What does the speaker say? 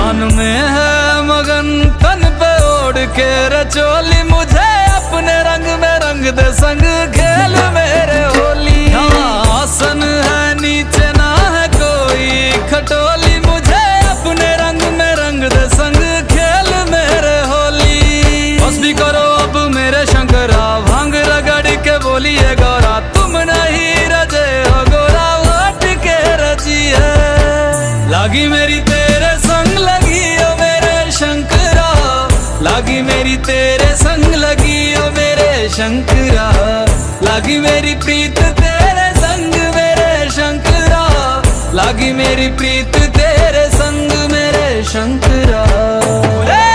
मान में है मगन तन पे ओढ़ के रचोली, मुझे अपने रंग में रंग दे संग खेल मेरे होली। आसन है नीचे ना है कोई खटोली, मुझे अपने रंग में रंग दे संग खेल मेरे होली। बस भी करो अब मेरे शंकरा, भांग रगड़ के बोलिए गौरा, तुम नहीं रजे हो गोरा हट के रची है। लागी मेरी तेरे संग लगी ओ मेरे शंकरा, लागी मेरी तेरे संग लगी ओ मेरे शंकरा, लागी मेरी प्रीत तेरे संग मेरे शंकरा, लागी मेरी प्रीत तेरे संग मेरे शंकरा।